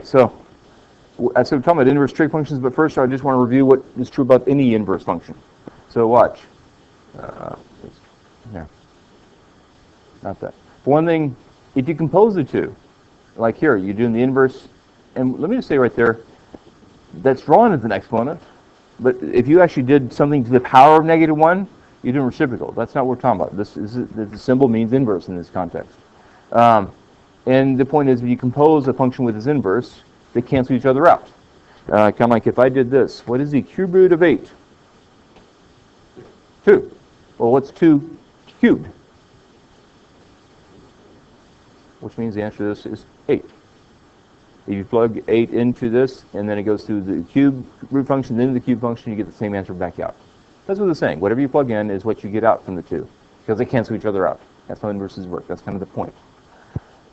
So, I said we're talking about inverse trig functions, but first I just want to review what is true about any inverse function. So watch. Uh, yeah, not that. For one thing, if you compose the two, like here, you're doing the inverse, and let me just say right there, that's drawn as an exponent, but if you actually did something to the power of -1, you're doing reciprocal. That's not what we're talking about. The symbol means inverse in this context. Um, and the point is, if you compose a function with its inverse, they cancel each other out. Kind of like if I did this, what is the cube root of 8? 2. Well, what's 2 cubed? Which means the answer to this is 8. If you plug 8 into this, and then it goes through the cube root function, then the cube function, you get the same answer back out. That's what it's saying. Whatever you plug in is what you get out from the two, because they cancel each other out. That's how inverses work. That's kind of the point.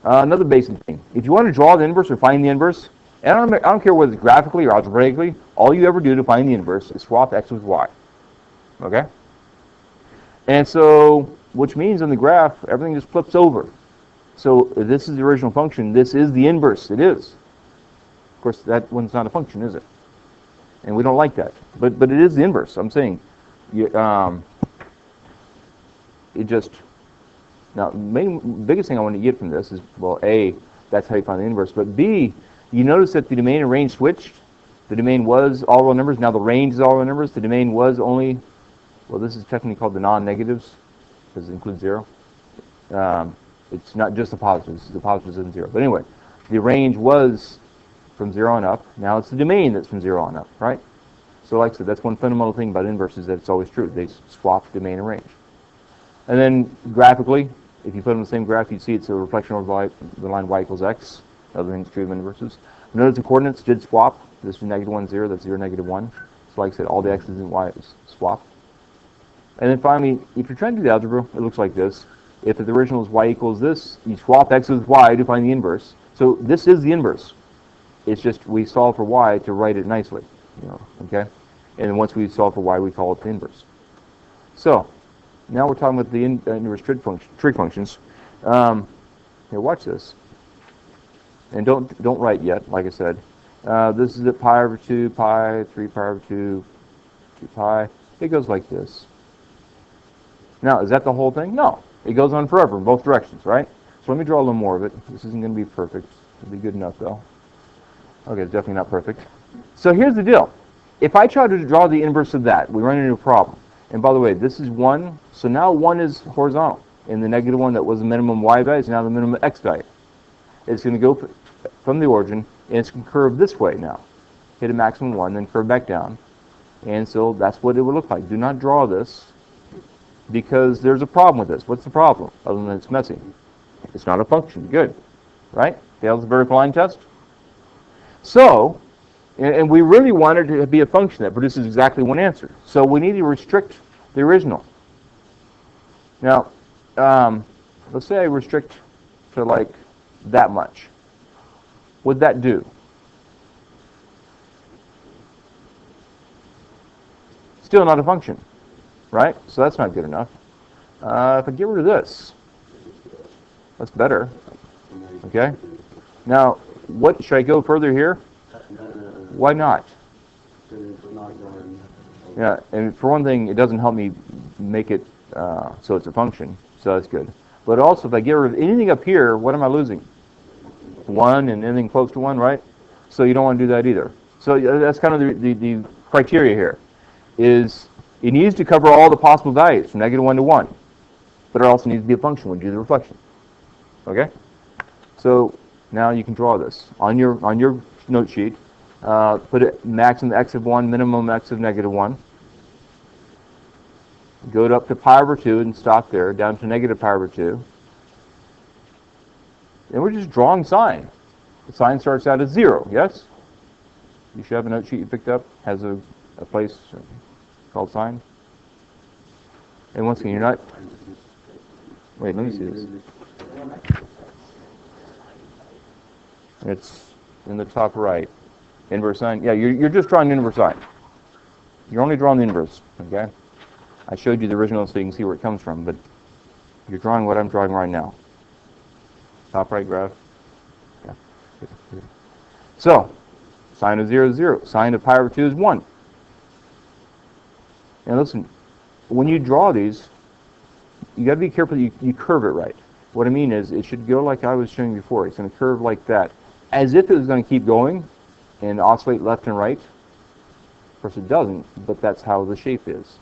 Another basic thing. If you want to draw the inverse or find the inverse, and I don't care whether it's graphically or algebraically, all you ever do to find the inverse is swap x with y. Okay? And so, which means in the graph, everything just flips over. So if this is the original function, this is the inverse. It is. Of course, that one's not a function, is it? And we don't like that. But it is the inverse. I'm saying, it just, now, the biggest thing I want to get from this is, well, A, that's how you find the inverse. But B, you notice that the domain and range switched. The domain was all real numbers. Now the range is all real numbers. The domain was only, well, this is technically called the non-negatives, because it includes 0. It's not just the positives. The positives and 0. But anyway, the range was from 0 on up. Now it's the domain that's from 0 on up, right? So like I said, that's one fundamental thing about inverses, that it's always true. They swap domain and range. And then graphically, if you put them in the same graph, you see it's a reflection over the line y equals x. Other things true of inverses. Notice the coordinates did swap. This is -1, 0. That's 0, -1. So like I said, all the x's and y's swap. And then finally, if you're trying to do the algebra, it looks like this. If the original is y equals this, you swap x with y to find the inverse. So this is the inverse. It's just we solve for y to write it nicely, okay? And then once we solve for y, we call it the inverse. So now we're talking about the inverse trig functions. Here, watch this. And don't write yet, like I said. This is at pi over 2, pi, 3 pi over 2, 2 pi. It goes like this. Now, is that the whole thing? No. It goes on forever in both directions, right? So let me draw a little more of it. This isn't going to be perfect. It'll be good enough, though. Okay, it's definitely not perfect. So here's the deal. If I try to draw the inverse of that, we run into a problem. And by the way, this is 1. So now 1 is horizontal. And the -1 that was the minimum y value is now the minimum x value. It's going to go from the origin, and it's going to curve this way now. Hit a maximum 1, then curve back down. And so that's what it would look like. Do not draw this, because there's a problem with this. What's the problem? Other than it's messy. It's not a function. Good. Right? Fails the vertical line test. So, and we really want it to be a function that produces exactly one answer. So we need to restrict the original. Now, let's say I restrict to like that much. What'd that do? Still not a function, right? So that's not good enough. If I get rid of this, that's better. Okay? Now, what should I go further here? Why not? Yeah, and for one thing, it doesn't help me make it so it's a function, so that's good. But also, if I get rid of anything up here, what am I losing? 1 and anything close to 1, right? So you don't want to do that either. So that's kind of the criteria here, is it needs to cover all the possible values from -1 to 1, but it also needs to be a function when you do the reflection. Okay? So now you can draw this on your note sheet. Put it maximum x of 1, minimum x of -1. Go up to pi over 2 and stop there, down to -pi over 2. And we're just drawing sine. The sine starts out at 0, yes? You should have a note sheet you picked up, has a place called sine. And once again, you're not... Wait, let me see this. It's in the top right. Inverse sine. Yeah, you're just drawing inverse sine. You're only drawing the inverse, okay? I showed you the original so you can see where it comes from, but you're drawing what I'm drawing right now. Top right graph. Yeah. So, sine of 0 is 0. Sine of pi over 2 is 1. And listen, when you draw these, you got to be careful that you curve it right. What I mean is, it should go like I was showing before. It's going to curve like that, as if it was going to keep going and oscillate left and right. Of course, it doesn't, but that's how the shape is.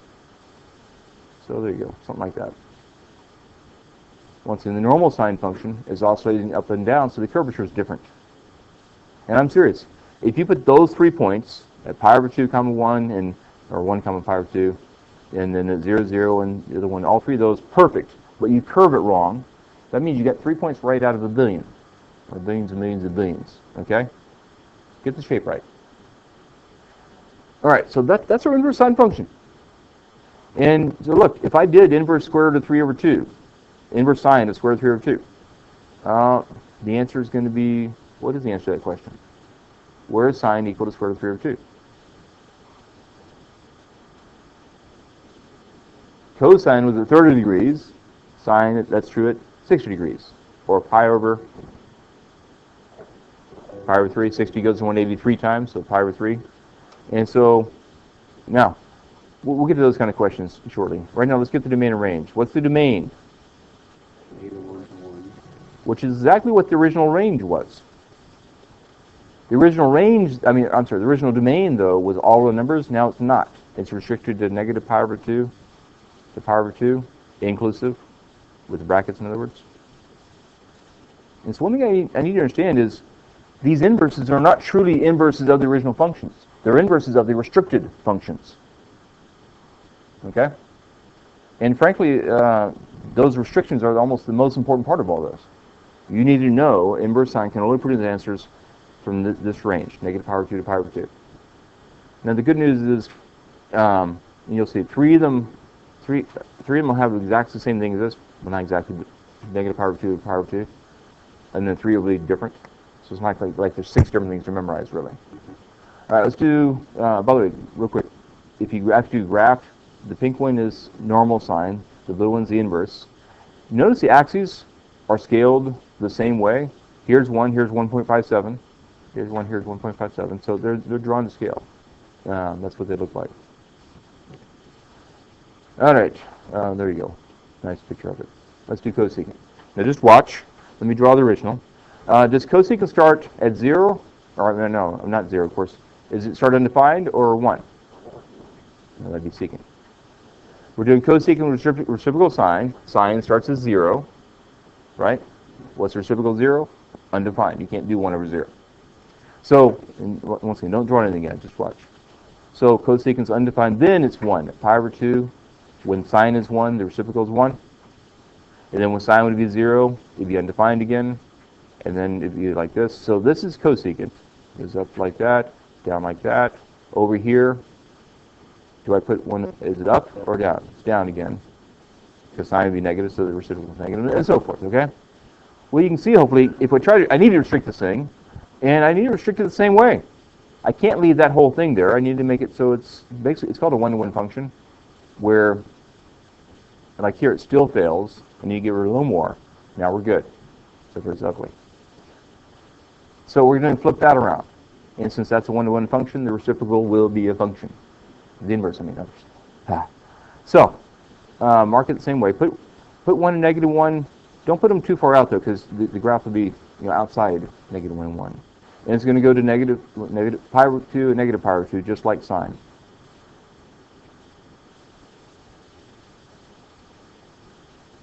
So there you go, something like that. Once again, the normal sine function is oscillating up and down, so the curvature is different. And I'm serious. If you put those 3 points at pi over 2 comma 1, and, or 1 comma pi over 2, and then at 0, 0, and the other one, all 3 of those, perfect. But you curve it wrong, that means you got 3 points right out of a billion. Or billions and millions and billions. Okay? Get the shape right. All right, so that's our inverse sine function. And so look, if I did inverse square root of 3 over 2, inverse sine of square root of 3 over 2, the answer is going to be, what is the answer to that question? Where is sine equal to square root of 3 over 2? Cosine was at 30 degrees, sine, that's true at 60 degrees. Or pi over 3, 60 goes to 183 times, so pi over 3. And so, now, we'll get to those kind of questions shortly. Right now, let's get the domain and range. What's the domain? Which is exactly what the original range was. The original range, the original domain, though, was all the numbers. Now it's not. It's restricted to negative pi over 2, to pi over 2, inclusive, with the brackets, in other words. And so one thing I need to understand is these inverses are not truly inverses of the original functions. They're inverses of the restricted functions. Okay? And frankly, those restrictions are almost the most important part of all this. You need to know inverse sine can only produce answers from this range, negative pi over 2 to pi over 2. Now the good news is, you'll see three of them will have exactly the same thing as this, but not exactly, negative pi over 2 to pi over 2. And then 3 will be different. So it's not like there's 6 different things to memorize, really. All right, let's do, by the way, real quick, if you have to do graph, the pink one is normal sine, the blue one's the inverse. Notice the axes are scaled the same way. Here's 1, here's 1.57. Here's 1, here's 1.57. So they're drawn to scale. That's what they look like. All right, there you go. Nice picture of it. Let's do cosecant. Now just watch. Let me draw the original. Does cosecant start at 0? Or no, not 0, of course. Is it start undefined or 1? No, that'd be secant. We're doing cosecant with reciprocal sine. Sine starts at 0, right? What's reciprocal 0? Undefined. You can't do 1 over 0. So, once again, don't draw anything yet. Just watch. So cosecant's undefined. Then it's 1. Pi over 2. When sine is 1, the reciprocal is 1. And then when sine would be 0, it'd be undefined again. And then it'd be like this. So this is cosecant. It's up like that, down like that. Over here, do I put one, is it up or down? It's down again. Because sine would be negative, so the reciprocal is negative, and so forth, okay? Well, you can see, hopefully, if I try to, I need to restrict this thing, and I need to restrict it the same way. I can't leave that whole thing there. I need to make it so it's basically, it's called a one-to-one function, where, like here, it still fails, and you get rid of a little more. Now we're good. So it's ugly. So we're going to flip that around. And since that's a one-to-one function, the reciprocal will be a function. The inverse, I mean. So, mark it the same way. Put 1 and negative 1. Don't put them too far out, though, because the graph will be outside negative 1 and 1. And it's going to go to negative pi over 2 and negative pi over 2, just like sine.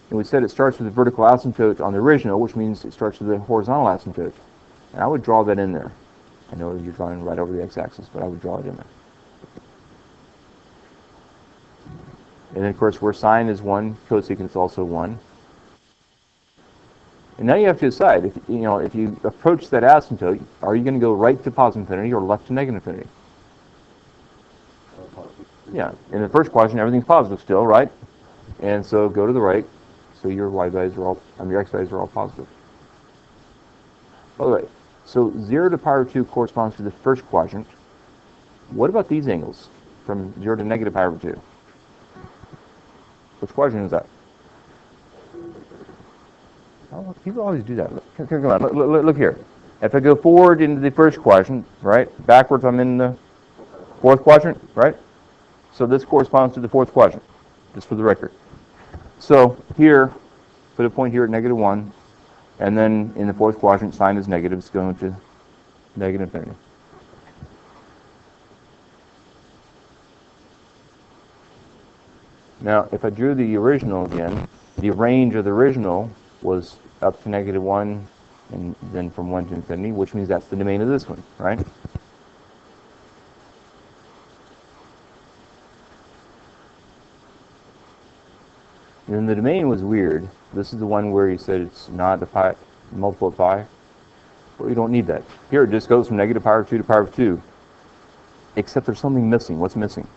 And we said it starts with the vertical asymptote on the original, which means it starts with the horizontal asymptote. And I would draw that in there. I know you're drawing right over the x-axis, but I would draw it in there. And then, of course, where sine is 1, cosecant is also 1. And now you have to decide, if you approach that asymptote, are you going to go right to positive infinity or left to negative infinity? Yeah, in the first quadrant, everything's positive still, right? And so go to the right, so your your x values are all positive. By the way, so 0 to pi over 2 corresponds to the first quadrant. What about these angles from 0 to negative pi over 2? Which quadrant is that? Oh, people always do that. Come on, look here. If I go forward into the first quadrant, right, backwards I'm in the fourth quadrant, right? So this corresponds to the fourth quadrant, just for the record. So here, put a point here at -1, and then in the fourth quadrant, sign is negative, it's going to negative infinity. Now, if I drew the original again, the range of the original was up to -1, and then from 1 to infinity, which means that's the domain of this one, right? And then the domain was weird. This is the one where you said it's not a pi, multiple of pi. Well, you don't need that. Here it just goes from -2 to power of 2. Except there's something missing. What's missing?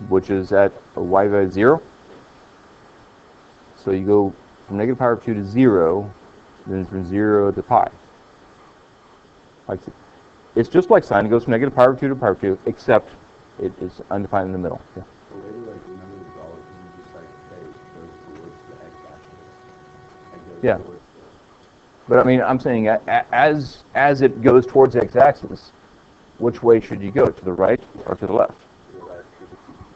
Which is at a y value of 0. So you go from power of 2 to 0, then from 0 to pi. It's just like sine. It goes from power of 2 to power of 2, except it is undefined in the middle. Yeah. So maybe like none of the dollars, you just like say goes towards the x-axis. Yeah. But I mean, I'm saying as it goes towards the x-axis, which way should you go? To the right or to the left? To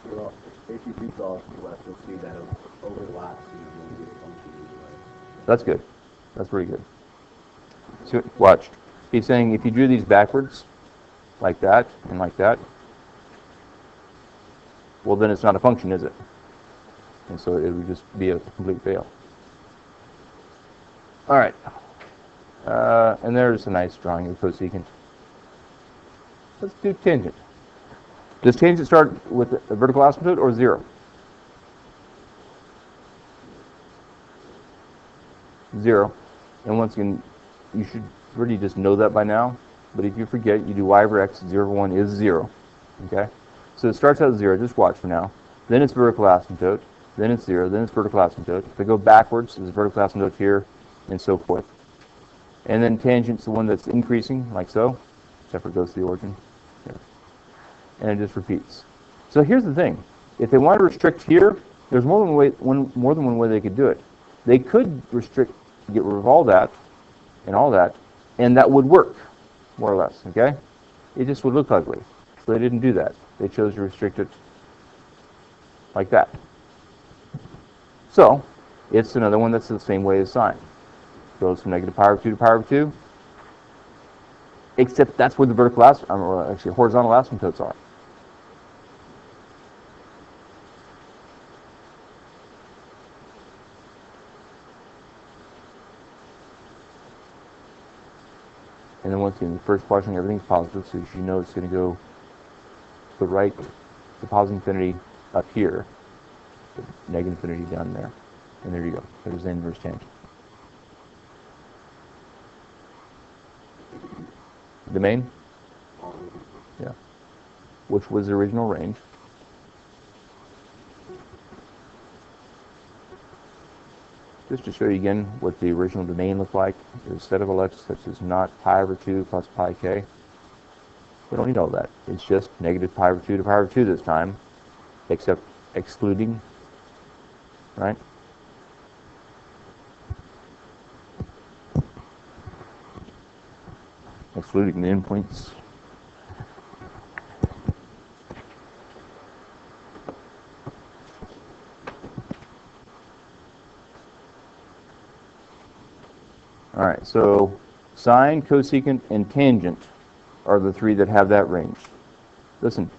the left. If you do draw to the left, you'll see that it overlaps and it will be a function to the right. That's good. That's pretty good. So watch. He's saying if you drew these backwards, like that and like that, well then it's not a function, is it? And so it would just be a complete fail. All right. And there's a nice drawing of cosecant. Let's do tangent. Does tangent start with a vertical asymptote or 0? 0. And once again, you should really just know that by now. But if you forget, you do y over x, 0 over 1 is 0. Okay? So it starts out at 0. Just watch for now. Then it's vertical asymptote. Then it's 0. Then it's vertical asymptote. If I go backwards, there's a vertical asymptote here, and so forth. And then tangent's the one that's increasing, like so, except for it goes to the origin. Here. And it just repeats. So here's the thing. If they want to restrict here, there's more than one way they could do it. They could restrict, get rid of all that, and that would work, more or less, okay? It just would look ugly. So they didn't do that. They chose to restrict it like that. So, it's another one that's the same way as sine. Goes from power of 2 to power of 2, except that's where the vertical actually horizontal asymptotes are. And then once again, the first quadrant, everything's positive, so you know it's going to go to the right, the positive infinity up here, the negative infinity down there. And there you go. There's the inverse tangent. Domain? Yeah. Which was the original range. Just to show you again what the original domain looked like, there's a set of ellipses such as not pi over 2 plus pi k. We don't need all that. It's just pi over 2 to power of 2 this time, except excluding, right? Excluding the endpoints. All right, so sine, cosecant, and tangent are the three that have that range. Listen,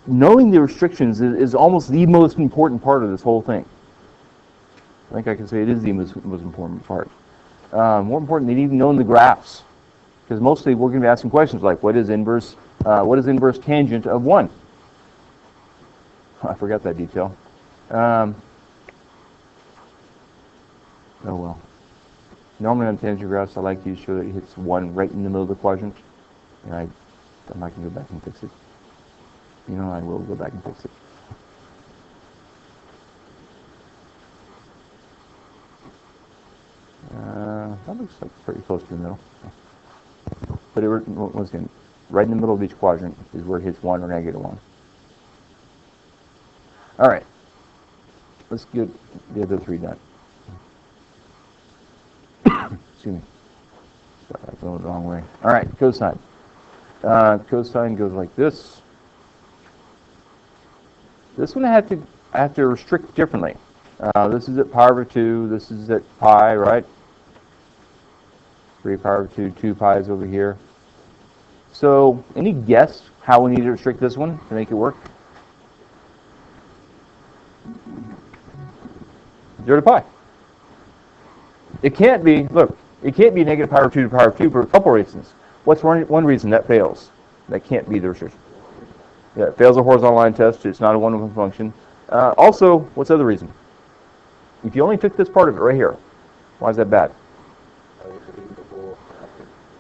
knowing the restrictions is almost the most important part of this whole thing. I think I can say it is the most important part. More important than even knowing the graphs, because mostly we're going to be asking questions like, what is inverse tangent of 1? I forgot that detail. Oh well. Normally on tangent graphs, I like to show that it hits 1 right in the middle of the quadrant, and I'm not going to go back and fix it. You know, I will go back and fix it. That looks like pretty close to the middle. But once again, right in the middle of each quadrant is where it hits 1 or -1. All right. Let's get the other three done. excuse me. Sorry, I'm going the wrong way. All right, cosine. Cosine goes like this. This one I have to restrict differently. This is at pi over 2. This is at pi, right? 3 pi over 2. 2 pi is over here. So, any guess how we need to restrict this one to make it work? 0 to pi. It can't be, look, it can't be negative pi over 2 to pi over 2 for a couple reasons. What's one reason that fails? That can't be the restriction. Yeah, it fails a horizontal line test. It's not a one-to-one function. Also, what's the other reason? If you only took this part of it right here, why is that bad?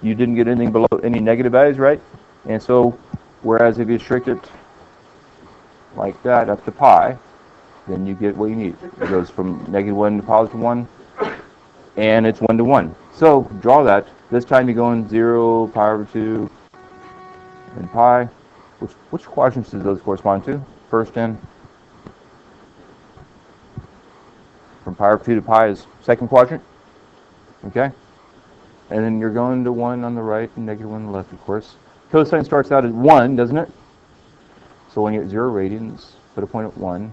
You didn't get anything below any negative values, right? And so, whereas if you restrict it like that up to pi, then you get what you need. It goes from negative 1 to positive 1, and it's 1 to 1. So, draw that. This time you go in 0, pi over 2, and pi. Which quadrants do those correspond to? First in. From pi over 2 to pi is second quadrant. Okay? And then you're going to 1 on the right and negative 1 on the left, of course. Cosine starts out at 1, doesn't it? So when you're at 0 radians, put a point at 1.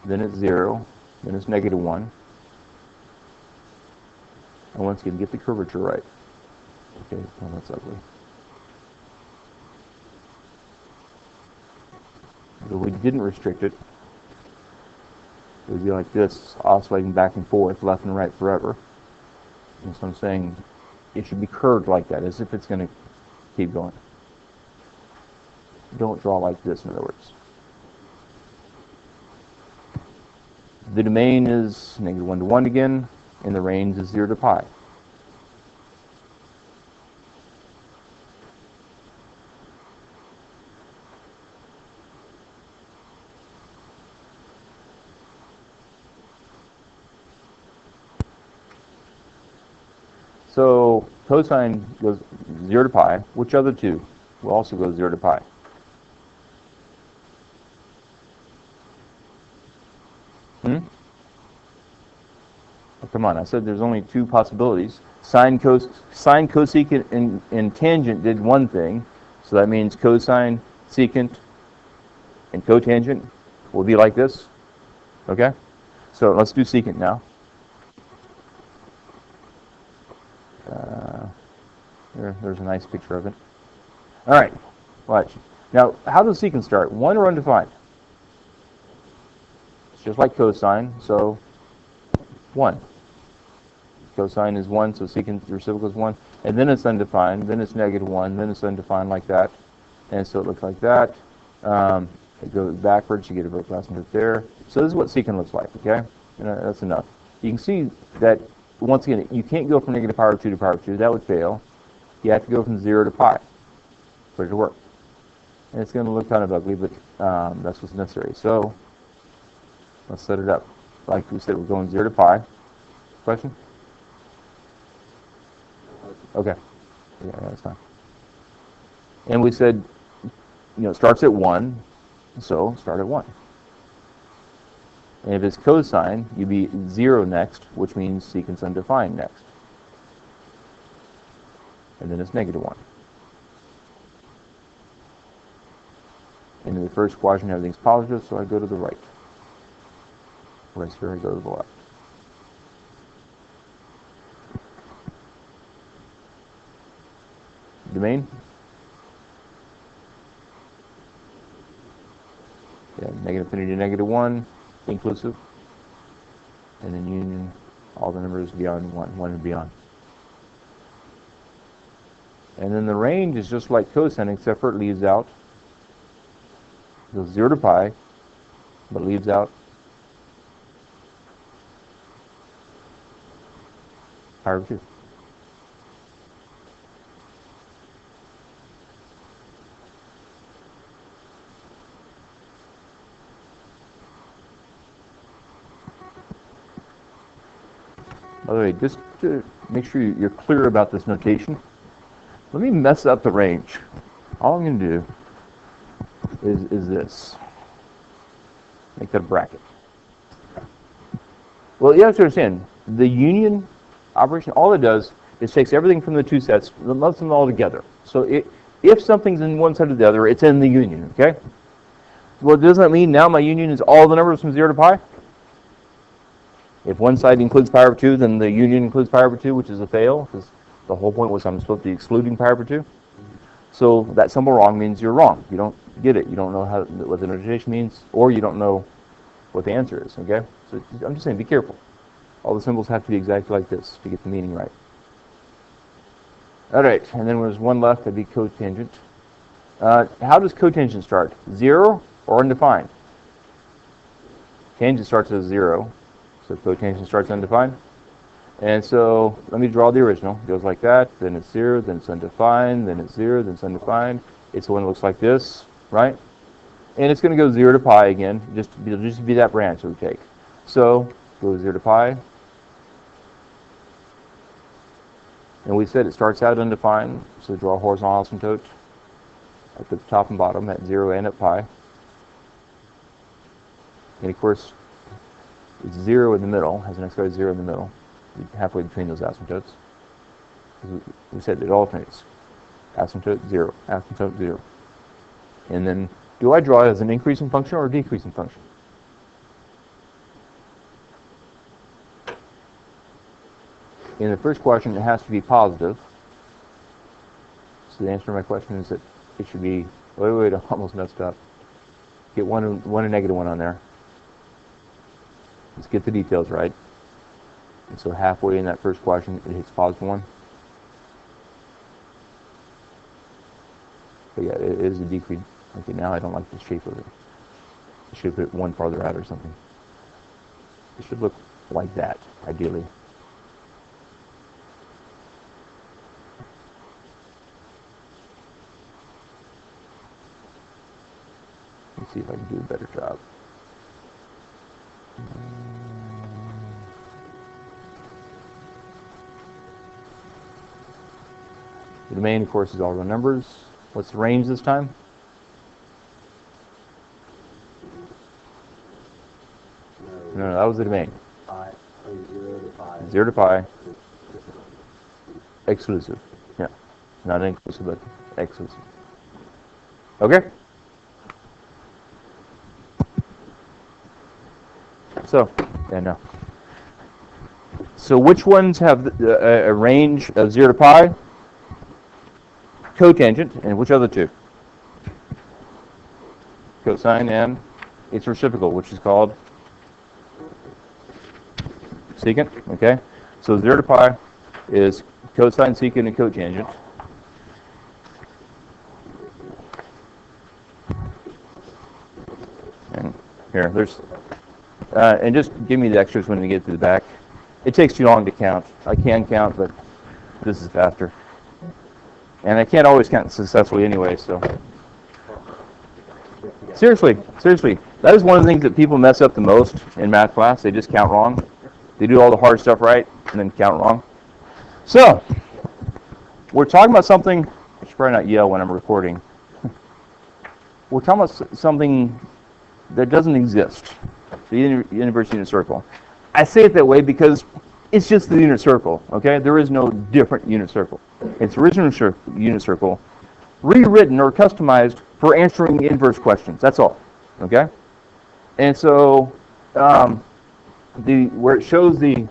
Then it's 0. Then it's negative 1. And once again, get the curvature right. Okay, well, that's ugly. If we didn't restrict it, it would be like this, oscillating back and forth, left and right forever. And so I'm saying it should be curved like that, as if it's going to keep going. Don't draw like this, in other words. The domain is negative 1 to 1 again, and the range is 0 to pi. So cosine goes 0 to pi. Which other two will also go 0 to pi? Oh, come on, I said there's only two possibilities. Sine, cosecant, and tangent did one thing, so that means cosine, secant, and cotangent will be like this. Okay? So let's do secant now. There's a nice picture of it. All right, watch. Now, how does secant start? 1 or undefined? It's just like cosine, so 1. Cosine is 1, so secant reciprocal is 1. And then it's undefined, then it's negative 1, then it's undefined like that. And so it looks like that. It goes backwards, you get a very last note there. So this is what secant looks like, okay? That's enough. You can see that, once again, you can't go from negative pi over 2 to pi over 2. That would fail. You have to go from 0 to pi for it to work. And it's going to look kind of ugly, but that's what's necessary. So let's set it up. Like we said, we're going 0 to pi. Question? Okay. Yeah, that's fine. And we said, it starts at 1, so start at 1. And if it's cosine, you'd be 0 next, which means secant's undefined next. And then it's negative 1. And in the first quadrant, everything's positive, so I go to the right. Right here, I go to the left. Domain? Yeah, negative infinity to negative 1, inclusive. And then union, all the numbers beyond 1 and beyond. And then the range is just like cosine, except for it leaves out. It goes 0 to pi, but leaves out pi over 2. By the way, just to make sure you're clear about this notation, let me mess up the range. All I'm going to do is this. Make that a bracket. Well, you have to understand, the union operation, all it does It takes everything from the two sets, lumps them all together. So if something's in one set or the other, it's in the union, okay? Well, does that mean now my union is all the numbers from 0 to pi? If one side includes pi over 2, then the union includes pi over 2, which is a fail, because the whole point was I'm supposed to be excluding pi over 2. So that symbol wrong means you're wrong. You don't get it. You don't know what the notation means, or you don't know what the answer is, okay? So I'm just saying, be careful. All the symbols have to be exactly like this to get the meaning right. All right, and then there's one left, that'd be cotangent. How does cotangent start? 0 or undefined? Tangent starts as 0, so cotangent starts undefined. And so let me draw the original. It goes like that, then it's 0, then it's undefined, then it's 0, then it's undefined. It's the one that looks like this, right? And it's going to go 0 to pi again, it'll just be that branch that we take. So go 0 to pi. And we said it starts out undefined, so draw a horizontal asymptote at the top and bottom at 0 and at pi. And of course, it's 0 in the middle, has an x-value 0 in the middle, halfway between those asymptotes. We said it alternates. Asymptote 0, asymptote 0. And then, do I draw it as an increasing function or a decreasing function? In the first question, it has to be positive. So the answer to my question is that it should be, wait, I almost messed up. Get one and negative 1 on there. Let's get the details right. And so halfway in that first question, it hits positive 1. But yeah, it is a decrease. Okay, now I don't like the shape of it. I should put it one farther out or something. It should look like that, ideally. Let's see if I can do a better job. The domain, of course, is all the numbers. What's the range this time? No, that was the domain. 0 to pi. 0 to pi. Exclusive. Yeah. Not inclusive, but exclusive. Okay? So, no. So which ones have a range of 0 to pi? Cotangent, and which other two? Cosine and its reciprocal, which is called secant, okay? So 0 to pi is cosine, secant, and cotangent. And here, there's, and just give me the extras when we get to the back. It takes too long to count. I can count, but this is faster. And I can't always count successfully anyway, so. Seriously, that is one of the things that people mess up the most in math class. They just count wrong. They do all the hard stuff right, and then count wrong. So, we're talking about something, I should probably not yell when I'm recording. We're talking about something that doesn't exist, the inverse unit circle. I say it that way because it's just the unit circle, okay? There is no different unit circle. It's original unit circle, rewritten or customized for answering inverse questions. That's all, okay? And so, where it shows the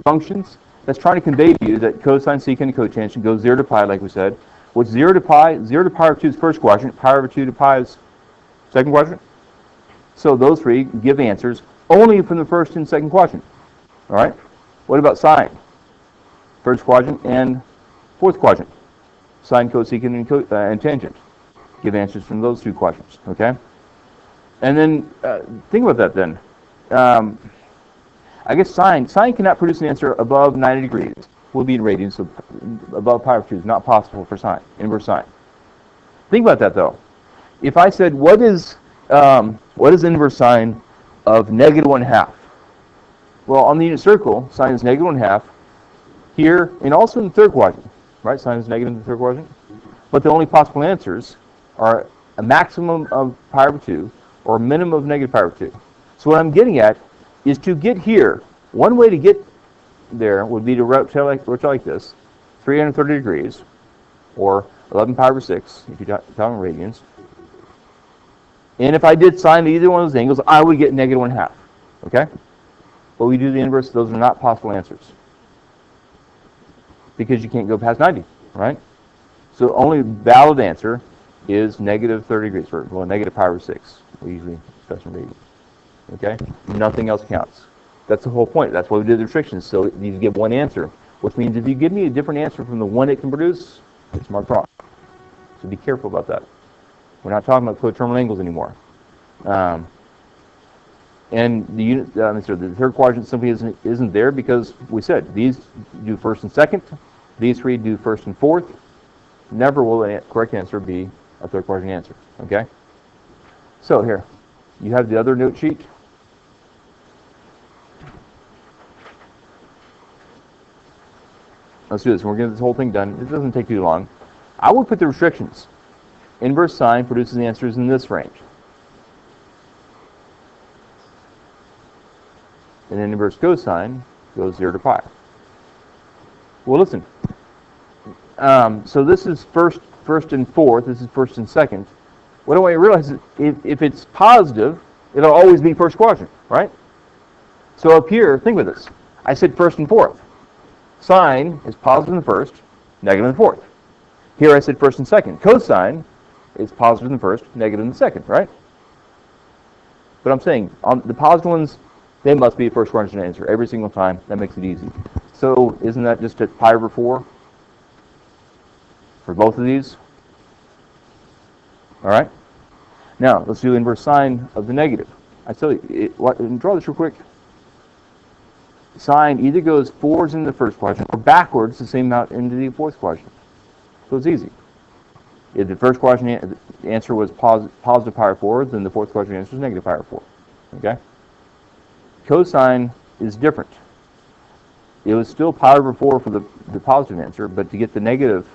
functions, that's trying to convey to you that cosine, secant, and cotangent goes 0 to pi, like we said. What's 0 to pi? 0 to pi over 2 is first quadrant, pi over 2 to pi is second quadrant. So those three give answers only from the first and second quadrant. All right? What about sine? First quadrant and fourth quadrant. Sine, cosecant, and tangent. Give answers from those two quadrants, okay? And then, think about that then. I guess sine cannot produce an answer above 90 degrees. Will be in radians, so above pi over 2 is not possible for sine, inverse sine. Think about that though. If I said, what is inverse sine of negative 1/2? Well, on the unit circle, sine is negative 1/2. Here, and also in the third quadrant, right? Sine is negative in the third quadrant. But the only possible answers are a maximum of pi over 2 or a minimum of negative pi over 2. So what I'm getting at is to get here. One way to get there would be to rotate like this. 330 degrees, or 11 pi over 6, if you're talking radians. And if I did sine either one of those angles, I would get negative 1/2. Okay? But we do the inverse, those are not possible answers. Because you can't go past 90, right? So only valid answer is negative 30 degrees, or well, negative pi over 6. We usually express in radians. Okay? Nothing else counts. That's the whole point. That's why we did the restrictions. So you give one answer, which means if you give me a different answer from the one it can produce, it's marked wrong. So be careful about that. We're not talking about coterminal angles anymore. And the unit, the third quadrant simply isn't there because we said these do first and second, these three do first and fourth. Never will the correct answer be a third quadrant answer. Okay? So here, you have the other note sheet. Let's do this. We're getting this whole thing done. It doesn't take too long. I would put the restrictions. Inverse sine produces the answers in this range. And then inverse cosine goes 0 to pi. Well, listen. So this is first and fourth. This is first and second. What do I realize? If it's positive, it'll always be first quadrant, right? So up here, think with this. I said first and fourth. Sine is positive in the first, negative in the fourth. Here I said first and second. Cosine is positive in the first, negative in the second, right? But I'm saying, on the positive ones, they must be a first quadrant answer every single time. That makes it easy. So isn't that just at pi over 4 for both of these? All right? Now, let's do inverse sine of the negative. I tell you, draw this real quick. Sine either goes forwards into the first quadrant or backwards the same amount into the fourth quadrant. So it's easy. If the first quadrant answer was positive pi over 4, then the fourth quadrant answer is negative pi over 4. Okay? Cosine is different. It was still pi over 4 for the positive answer, but to get the negative,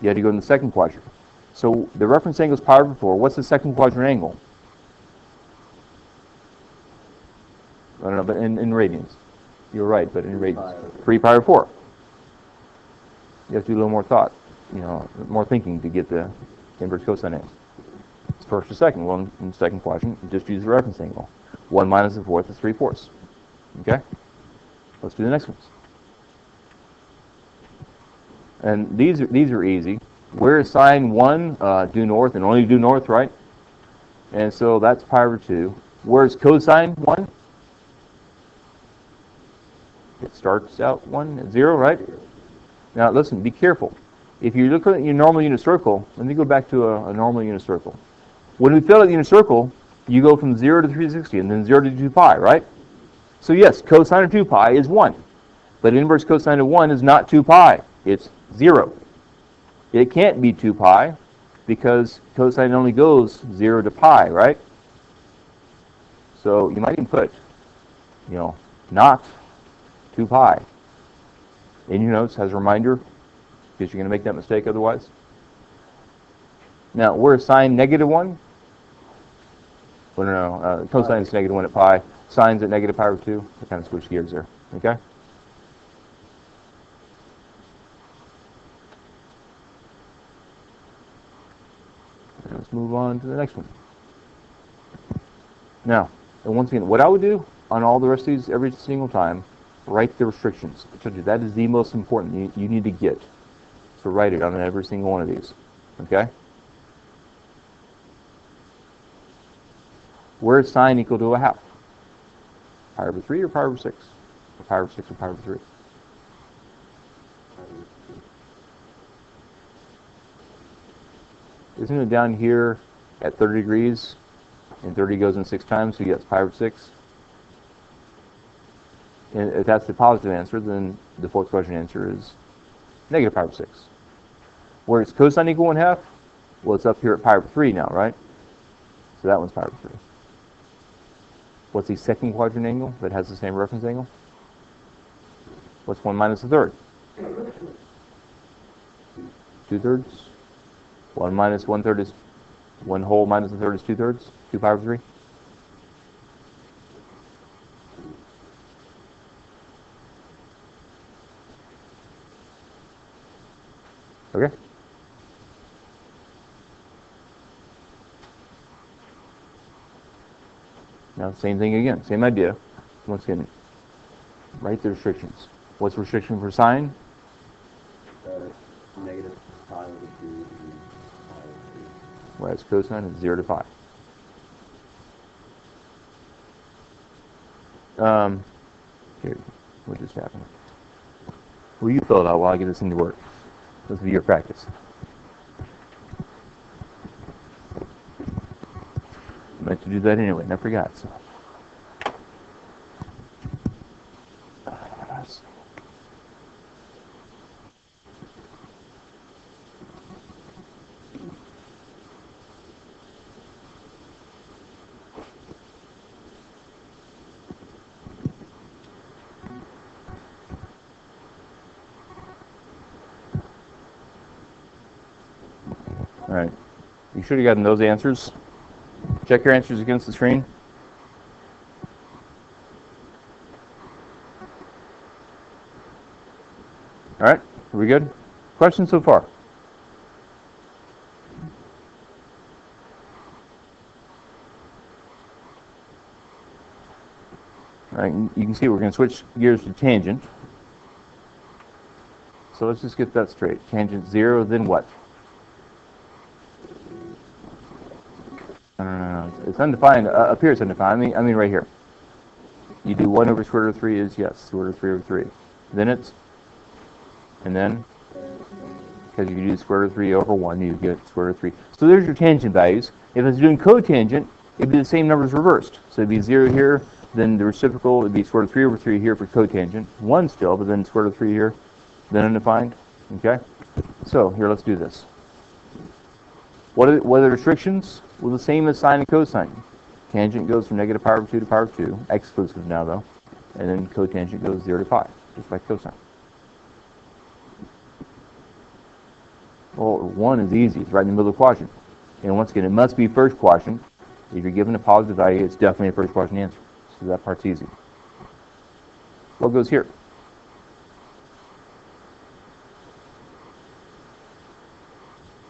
you had to go in the second quadrant. So the reference angle is pi over 4. What's the second quadrant angle? I don't know, but in radians. You're right, but in radians. 3 pi over 4. You have to do a little more thought, more thinking to get the inverse cosine angle. It's first or second. Well, in the second quadrant, you just use the reference angle. 1 minus the fourth is 3/4. Okay? Let's do the next ones. And these are easy. Where is sine 1? Due north, and only due north, right? And so that's pi over 2. Where's cosine 1? It starts out 1 at 0, right? Now listen, be careful. If you look at your normal unit circle, let me go back to a normal unit circle. When we fill out the unit circle, you go from 0 to 360 and then 0 to 2 pi, right? So yes, cosine of 2 pi is 1. But inverse cosine of 1 is not 2 pi. It's 0. It can't be 2 pi because cosine only goes 0 to pi, right? So you might even put, not 2 pi in your notes as a reminder, because you're going to make that mistake otherwise. Now, where's sine negative 1? Well, no, cosine is negative 1 at pi. Sine's at negative pi over 2. I kind of switch gears there. Okay? Let's move on to the next one. Now, and once again, what I would do on all the rest of these every single time, write the restrictions. I told you that is the most important you need to get. So write it on every single one of these. Okay? Where is sine equal to a half? Pi over 3 or pi over 6? Or pi over 6 or pi over 3? Isn't it down here at 30 degrees? And 30 goes in 6 times, so yes, pi over 6. And if that's the positive answer, then the fourth quadrant answer is negative pi over 6. Where is cosine equal 1/2? Well, it's up here at pi over 3 now, right? So that one's pi over 3. What's the second quadrant angle that has the same reference angle? What's 1 minus a third? 2/3. 1 minus 1/3 is 1 whole minus a third is 2/3. 2 pi over 3. Okay? Now, same thing again, same idea. Once again, write the restrictions. What's the restriction for sine? Negative pi over 2 and pi over 3. Whereas cosine is 0 to pi. Here, what just happened? Well, you fill it out while I get this thing to work. This will be your practice. I meant to do that anyway, and I forgot. So. All right. You should have gotten those answers. Check your answers against the screen. All right. Are we good? Questions so far? All right. You can see we're going to switch gears to tangent. So let's just get that straight. Tangent 0, then what? No. It's undefined. Up here it's undefined. I mean right here. You do 1 over square root of 3 is, yes, square root of 3 over 3. Then it's, and then, because you can do square root of 3 over 1, you get square root of 3. So there's your tangent values. If it's doing cotangent, it'd be the same numbers reversed. So it'd be 0 here, then the reciprocal would be square root of 3 over 3 here for cotangent. 1 still, but then square root of 3 here, then undefined. Okay? So here, let's do this. What are the restrictions? Well, the same as sine and cosine. Tangent goes from negative pi over 2 to pi over 2, exclusive now though, and then cotangent goes 0 to pi, just like cosine. Well, 1 is easy. It's right in the middle of the quadrant. And once again, it must be first quadrant. If you're given a positive value, it's definitely a first quadrant answer. So that part's easy. What goes here?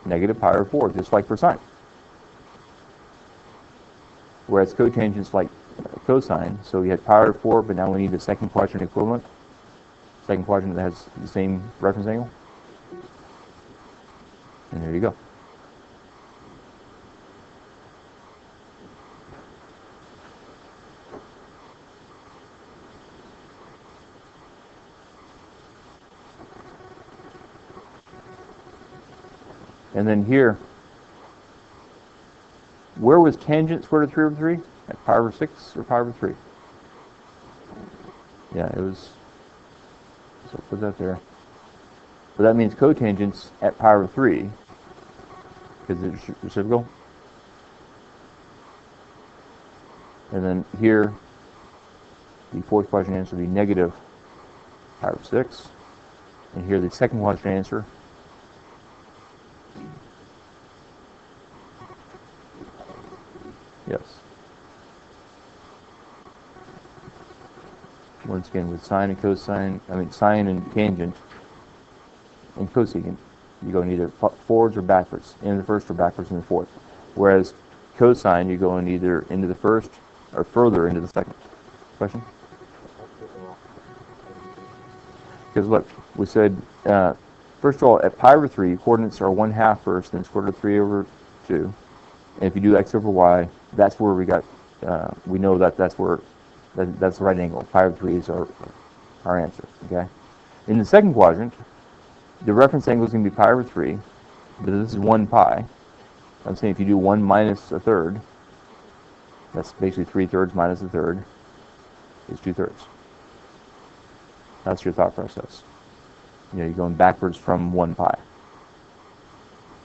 Negative pi over 4, just like for sine. Whereas cotangent's like cosine, so we had pi over 4, but now we need the second quadrant equivalent. Second quadrant that has the same reference angle. And there you go. And then here, where was tangent square root of 3 over 3? At pi over 6 or pi over 3? Yeah, it was, so put that there. So that means cotangent's at pi over 3, because it's reciprocal. And then here, the fourth quadrant answer would be negative pi over 6. And here the second quadrant answer yes. Once again, with sine and cosine, sine and tangent and cosecant, you go in either forwards or backwards, in the first or backwards in the fourth. Whereas cosine, you go in either into the first or further into the second. Question? Because look, we said, first of all, at pi over 3, coordinates are 1/2 first, then square root of 3 over 2. And if you do x over y, that's where we got, we know that that's where, that's the right angle. Pi over 3 is our answer, okay? In the second quadrant, the reference angle is going to be pi over 3, but this is 1 pi. I'm saying if you do 1 minus a third, that's basically 3/3 minus a third, is 2/3. That's your thought process. You know, you're going backwards from 1 pi.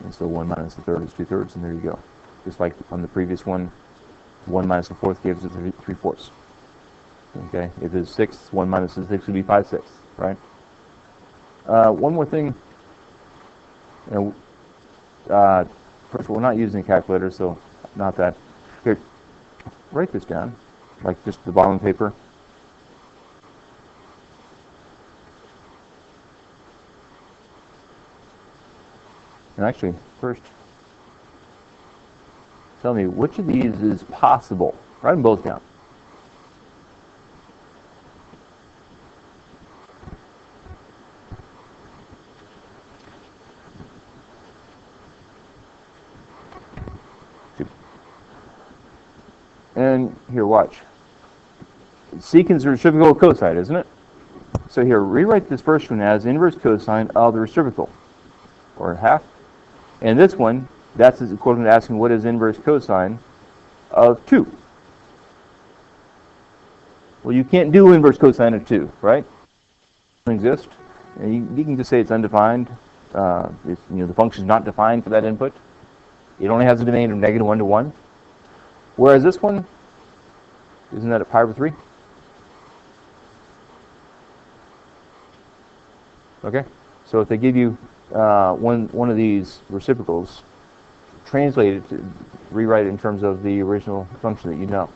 And so 1 minus a third is 2/3, and there you go. Just like on the previous one, 1 minus a fourth gives us 3/4. Okay, if it's 6, 1 minus a 6 would be 5/6, right? One more thing. You know, first of all, we're not using a calculator, so not that. Here, write this down, like just the bottom of the paper. And actually, first, tell me which of these is possible. Write them both down. And here, watch. Secant is the reciprocal of cosine, isn't it? So here, rewrite this first one as inverse cosine of the reciprocal, or half. And this one, that's equivalent to asking what is inverse cosine of 2. Well, you can't do inverse cosine of 2, right? It doesn't exist. And you can just say it's undefined. The function is not defined for that input. It only has a domain of -1 to 1. Whereas this one, isn't that at pi over 3? Okay, so if they give you one of these reciprocals, translate it, rewrite it in terms of the original function that you know.